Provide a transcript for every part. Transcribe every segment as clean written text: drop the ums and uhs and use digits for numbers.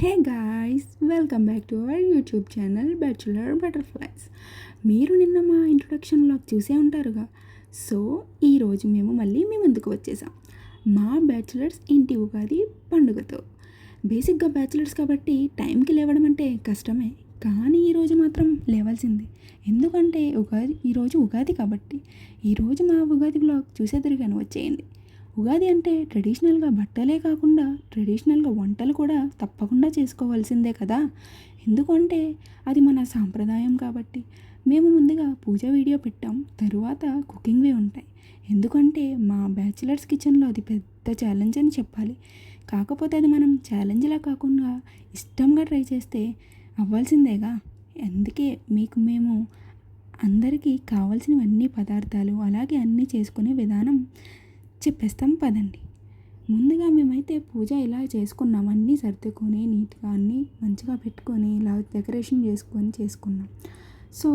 Hey guys, welcome back to our YouTube channel Bachelor Butterflies. మీరు నిన్న మా introduction vlog చూసే ఉంటారుగా. సో ఈరోజు మేము మళ్ళీ మీ ముందుకు వచ్చేసాం మా బ్యాచులర్స్ ఇంటి ఉగాది పండుగతో. బేసిక్గా బ్యాచులర్స్ కాబట్టి టైంకి లేవడం అంటే కష్టమే, కానీ ఈరోజు మాత్రం లేవాల్సింది. ఎందుకంటే ఈరోజు ఉగాది కాబట్టి. ఈరోజు మా ఉగాది వ్లాగ్ చూసేదరిగాను వచ్చేయండి. ఉగాది అంటే ట్రెడిషనల్గా బట్టలే కాకుండా ట్రెడిషనల్గా వంటలు కూడా తప్పకుండా చేసుకోవాల్సిందే కదా. ఎందుకంటే అది మన సాంప్రదాయం కాబట్టి. మేము ముందుగా పూజ వీడియో పెట్టాం, తరువాత కుకింగ్వి ఉంటాయి. ఎందుకంటే మా బ్యాచిలర్స్ కిచెన్లో అది పెద్ద ఛాలెంజ్ అని చెప్పాలి. కాకపోతే అది మనం ఛాలెంజ్లా కాకుండా ఇష్టంగా ట్రై చేస్తే అవ్వాల్సిందేగా. అందుకే మేము అందరికీ కావాల్సినవన్నీ పదార్థాలు అలాగే అన్నీ చేసుకునే విధానం చెప్పేస్తాం పదండి. ముందుగా మేమైతే పూజ ఇలా చేసుకున్నాం, అన్నీ సర్దుకొని నీట్గా అన్నీ మంచిగా పెట్టుకొని ఇలా డెకరేషన్ చేసుకున్నాం. సో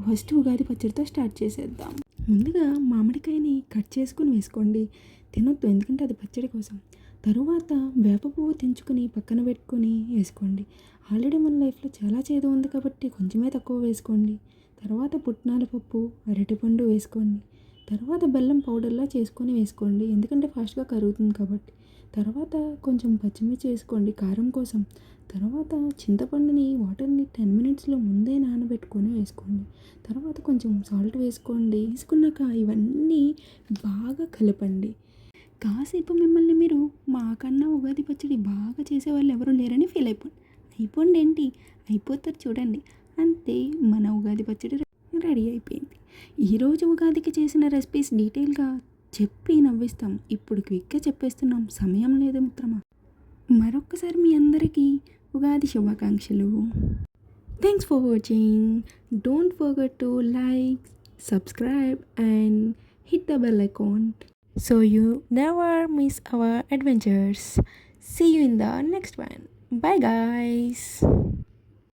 ఫస్ట్ ఉగాది పచ్చడితో స్టార్ట్ చేసేద్దాం. ముందుగా మామిడికాయని కట్ చేసుకుని వేసుకోండి. తినొద్దు ఎందుకంటే అది పచ్చడి కోసం. తరువాత వేప పువ్వు తెంచుకొని పక్కన పెట్టుకొని వేసుకోండి. ఆల్రెడీ మన లైఫ్లో చాలా చేదు ఉంది కాబట్టి కొంచెమే తక్కువ వేసుకోండి. తర్వాత పుట్నాల పప్పు, అరటిపండు వేసుకోండి. తర్వాత బెల్లం పౌడర్లా చేసుకొని వేసుకోండి, ఎందుకంటే ఫాస్ట్గా కరుగుతుంది కాబట్టి. తర్వాత కొంచెం పచ్చిమిర్చి వేసుకోండి కారం కోసం. తర్వాత చింతపండుని వాటర్ని 10 మినిట్స్లో ముందే నానబెట్టుకొని వేసుకోండి. తర్వాత కొంచెం సాల్ట్ వేసుకోండి. వేసుకున్నాక ఇవన్నీ బాగా కలపండి. కాసేపు మిమ్మల్ని మీరు మాకన్నా ఉగాది పచ్చడి బాగా చేసేవాళ్ళు ఎవరు లేరని ఫీల్ అయిపోండి ఏంటి అయిపోతారు చూడండి. అంతే, మన ఉగాది పచ్చడి రెడీ అయిపోయింది. ఈరోజు ఉగాదికి చేసిన రెసిపీస్ డీటెయిల్గా చెప్పి నవ్విస్తాం. ఇప్పుడు క్విక్గా చెప్పేస్తున్నాం, సమయం లేదు మిత్రమా. మరొక్కసారి మీ అందరికీ ఉగాది శుభాకాంక్షలు. Thanks for watching. Don't forget to like, subscribe and hit the bell icon so you never miss our adventures. See you in the next one. Bye guys.